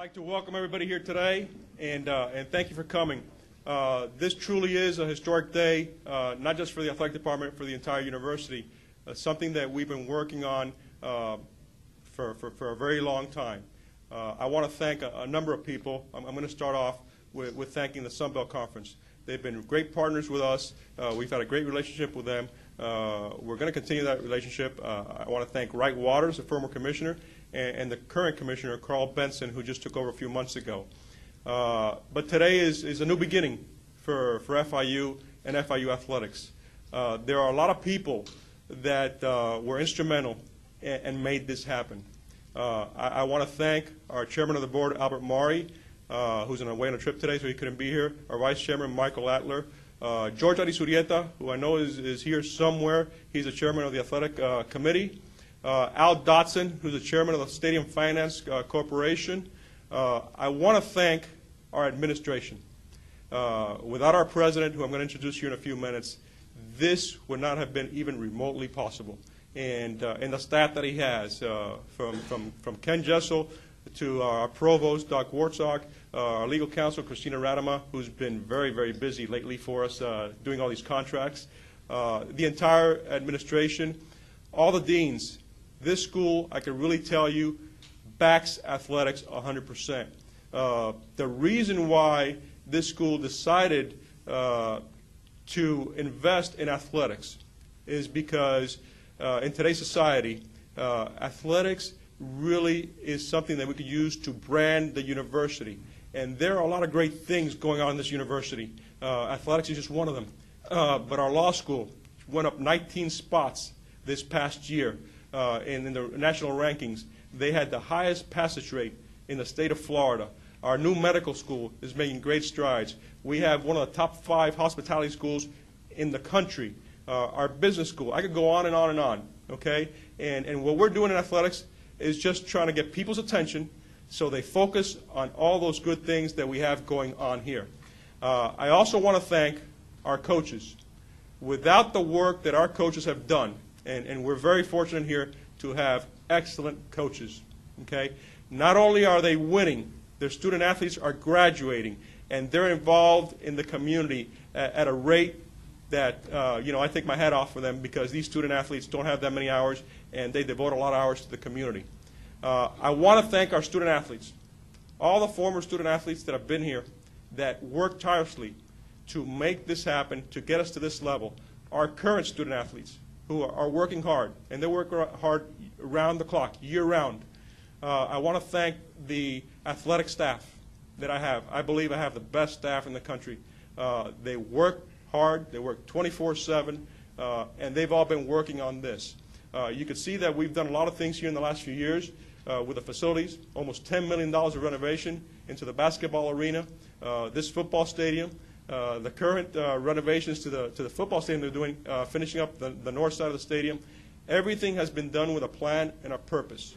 like to welcome everybody here today, and thank you for coming. This truly is a historic day, not just for the athletic department, for the entire university. Something that we've been working on for a very long time. I want to thank a number of people. I'm going to start off with thanking the Sun Belt Conference. They've been great partners with us. We've had a great relationship with them. We're going to continue that relationship. I want to thank Wright Waters, the former commissioner, and the current commissioner, Carl Benson, who just took over a few months ago. But today is a new beginning for FIU and FIU athletics. There are a lot of people that were instrumental and made this happen. I want to thank our chairman of the board, Albert Mari, who's away on a trip today, so he couldn't be here, our vice chairman, Michael Atler, George Arizurieta, who I know is here somewhere. He's the chairman of the athletic committee. Al Dotson, who's the chairman of the Stadium Finance Corporation. I want to thank our administration. Without our president, who I'm going to introduce you in a few minutes, this would not have been even remotely possible. And the staff that he has, from Ken Jessel to our provost, Doc Wartzog, our legal counsel, Christina Radama, who's been very, very busy lately for us doing all these contracts, the entire administration, all the deans. This school, I can really tell you, backs athletics 100%. The reason why this school decided to invest in athletics is because in today's society, athletics really is something that we could use to brand the university. And there are a lot of great things going on in this university. Athletics is just one of them. But our law school went up 19 spots this past year in the national rankings. They had the highest passage rate in the state of Florida. Our new medical school is making great strides. We have one of the top 5 hospitality schools in the country. Our business school, I could go on and on and on, okay? And what we're doing in athletics is just trying to get people's attention so they focus on all those good things that we have going on here. I also want to thank our coaches. Without the work that our coaches have done, and we're very fortunate here to have excellent coaches, okay? Not only are they winning, their student athletes are graduating, and they're involved in the community at a rate that, I take my hat off for them, because these student athletes don't have that many hours, and they devote a lot of hours to the community. I want to thank our student athletes, all the former student athletes that have been here that worked tirelessly to make this happen, to get us to this level. Our current student athletes who are working hard, and they work hard around the clock, year-round. I want to thank the athletic staff that I have. I believe I have the best staff in the country. They work hard, they work 24/7, and they've all been working on this. You can see that we've done a lot of things here in the last few years with the facilities, almost $10 million of renovation into the basketball arena, this football stadium, the current renovations to the football stadium they're doing, finishing up the north side of the stadium. Everything has been done with a plan and a purpose.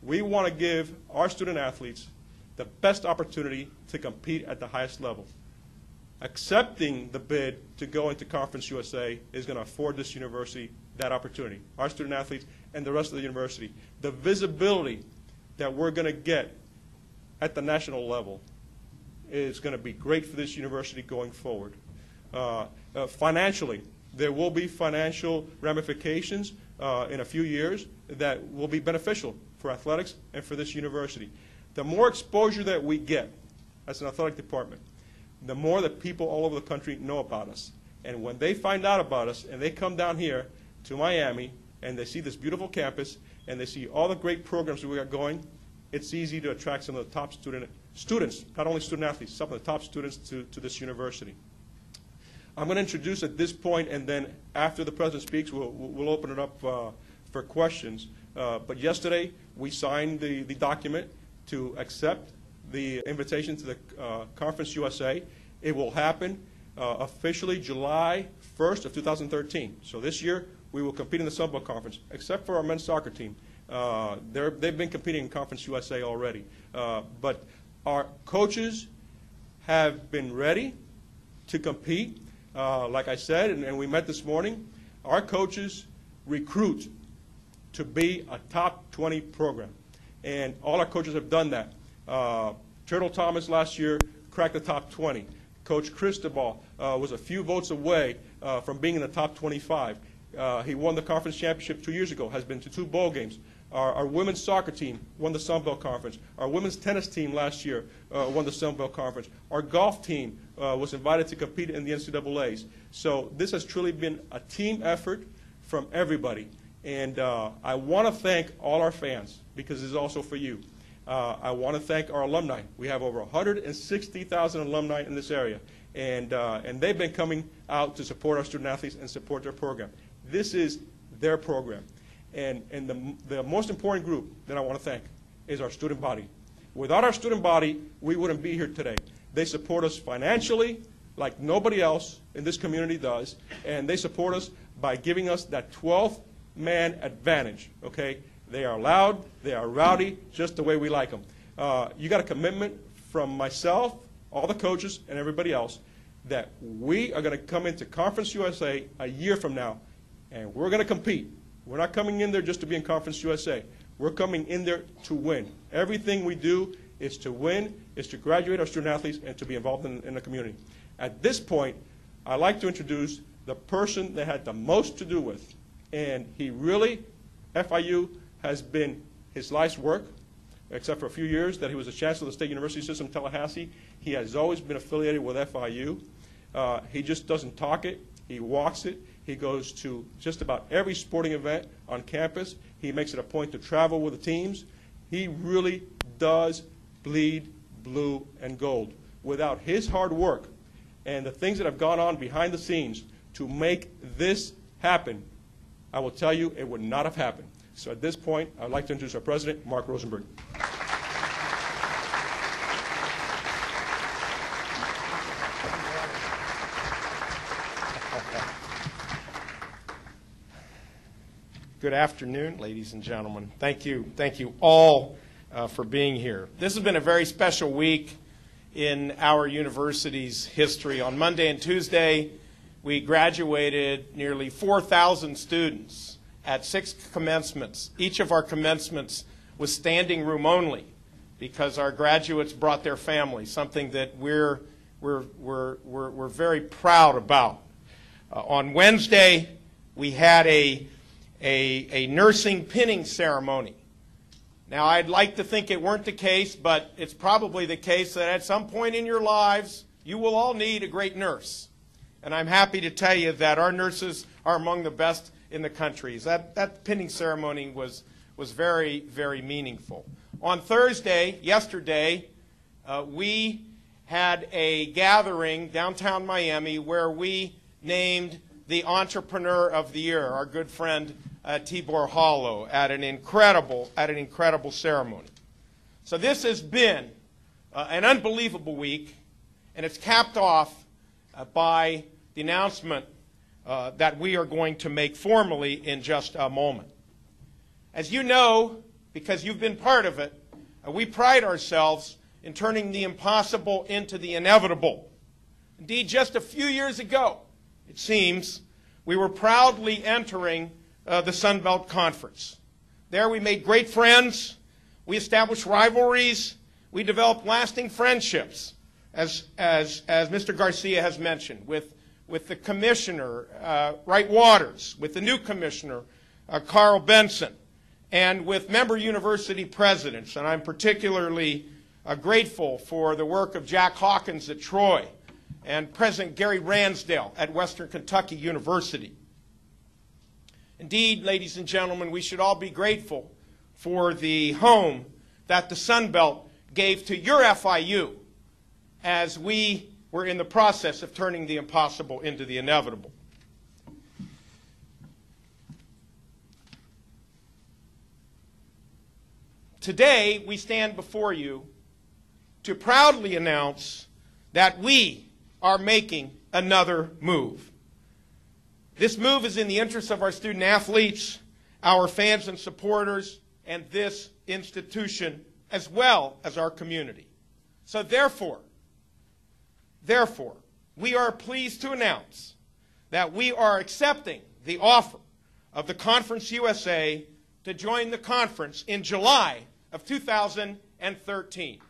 We want to give our student athletes the best opportunity to compete at the highest level. Accepting the bid to go into Conference USA is going to afford this university that opportunity, our student athletes and the rest of the university. The visibility that we're going to get at the national level is going to be great for this university going forward. Financially, there will be financial ramifications in a few years that will be beneficial for athletics and for this university. The more exposure that we get as an athletic department, the more that people all over the country know about us. And when they find out about us and they come down here to Miami and they see this beautiful campus and they see all the great programs that we got going, it's easy to attract some of the top students, not only student athletes, some of the top students to this university. I'm going to introduce at this point, and then after the president speaks, we'll open it up for questions. But yesterday, we signed the document to accept the invitation to the Conference USA. It will happen officially July 1st of 2013. So this year, we will compete in the Sun Belt Conference, except for our men's soccer team. They've been competing in Conference USA already. But our coaches have been ready to compete. Like I said, and we met this morning, our coaches recruit to be a top 20 program. And all our coaches have done that. Turtle Thomas last year cracked the top 20. Coach Cristobal was a few votes away from being in the top 25. He won the conference championship 2 years ago, has been to 2 bowl games. Our women's soccer team won the Sun Belt Conference. Our women's tennis team last year won the Sun Belt Conference. Our golf team was invited to compete in the NCAAs. So this has truly been a team effort from everybody. And I want to thank all our fans, because this is also for you. I want to thank our alumni. We have over 160,000 alumni in this area. And they've been coming out to support our student athletes and support their program. This is their program. And the most important group that I want to thank is our student body. Without our student body, we wouldn't be here today. They support us financially like nobody else in this community does, and they support us by giving us that 12th man advantage, okay? They are loud, they are rowdy, just the way we like them. You got a commitment from myself, all the coaches, and everybody else that we are going to come into Conference USA a year from now, and we're going to compete. We're not coming in there just to be in Conference USA. We're coming in there to win. Everything we do is to win, is to graduate our student athletes, and to be involved in the community. At this point, I'd like to introduce the person that had the most to do with, and he really, FIU has been his life's work, except for a few years that he was a chancellor of the State University System in Tallahassee. He has always been affiliated with FIU. He just doesn't talk it, he walks it. He goes to just about every sporting event on campus. He makes it a point to travel with the teams. He really does bleed blue and gold. Without his hard work and the things that have gone on behind the scenes to make this happen, I will tell you it would not have happened. So at this point, I'd like to introduce our president, Mark Rosenberg. Good afternoon, ladies and gentlemen. Thank you all for being here. This has been a very special week in our university's history. On Monday and Tuesday, we graduated nearly 4,000 students at 6 commencements. Each of our commencements was standing room only because our graduates brought their families, something that we're very proud about. On Wednesday, we had a nursing pinning ceremony. Now, I'd like to think it weren't the case, but it's probably the case that at some point in your lives, you will all need a great nurse. And I'm happy to tell you that our nurses are among the best in the country. That pinning ceremony was very, very meaningful. On Thursday, yesterday, we had a gathering downtown Miami where we named the Entrepreneur of the Year, our good friend Tibor Hollow, at an incredible ceremony. So this has been an unbelievable week, and it's capped off by the announcement that we are going to make formally in just a moment. As you know, because you've been part of it, we pride ourselves in turning the impossible into the inevitable. Indeed, just a few years ago, it seems, we were proudly entering the Sun Belt Conference. There we made great friends, we established rivalries, we developed lasting friendships, as Mr. Garcia has mentioned, with the commissioner, Wright Waters, with the new commissioner, Carl Benson, and with member university presidents. And I'm particularly grateful for the work of Jack Hawkins at Troy, and President Gary Ransdale at Western Kentucky University. Indeed, ladies and gentlemen, we should all be grateful for the home that the Sun Belt gave to your FIU as we were in the process of turning the impossible into the inevitable. Today, we stand before you to proudly announce that we are making another move. This move is in the interest of our student athletes, our fans and supporters, and this institution, as well as our community. So therefore, we are pleased to announce that we are accepting the offer of the Conference USA to join the conference in July of 2013.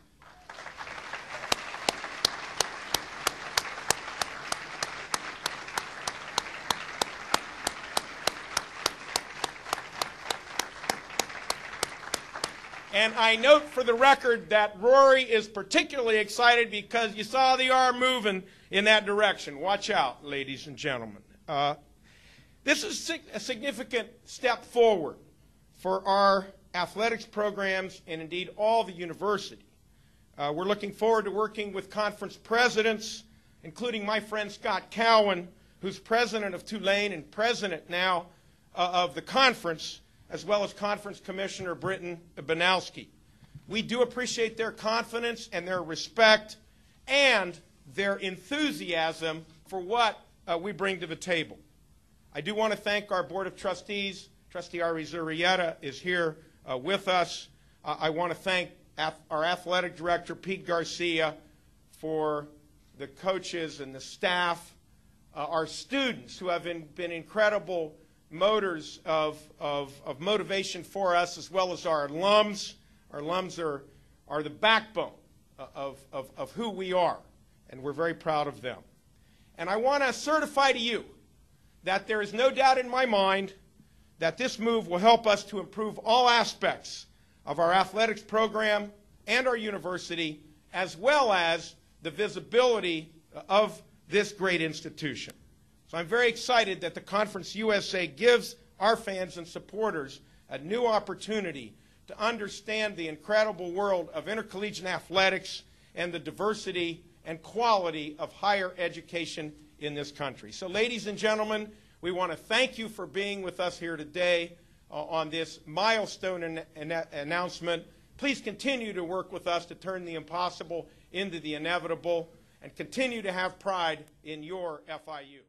And I note for the record that Rory is particularly excited because you saw the arm moving in that direction. Watch out, ladies and gentlemen. This is a significant step forward for our athletics programs and indeed all the university. We're looking forward to working with conference presidents, including my friend Scott Cowan, who's president of Tulane and president now of the conference, as well as Conference Commissioner Britton Banowski. We do appreciate their confidence and their respect and their enthusiasm for what we bring to the table. I do want to thank our Board of Trustees. Trustee Ari Zurieta is here with us. I want to thank our athletic director, Pete Garcia, for the coaches and the staff, our students who have been incredible motors of motivation for us, as well as our alums. Our alums are the backbone of who we are, and we're very proud of them. And I want to certify to you that there is no doubt in my mind that this move will help us to improve all aspects of our athletics program and our university, as well as the visibility of this great institution. So I'm very excited that the Conference USA gives our fans and supporters a new opportunity to understand the incredible world of intercollegiate athletics and the diversity and quality of higher education in this country. So, ladies and gentlemen, we want to thank you for being with us here today on this milestone announcement. Please continue to work with us to turn the impossible into the inevitable and continue to have pride in your FIU.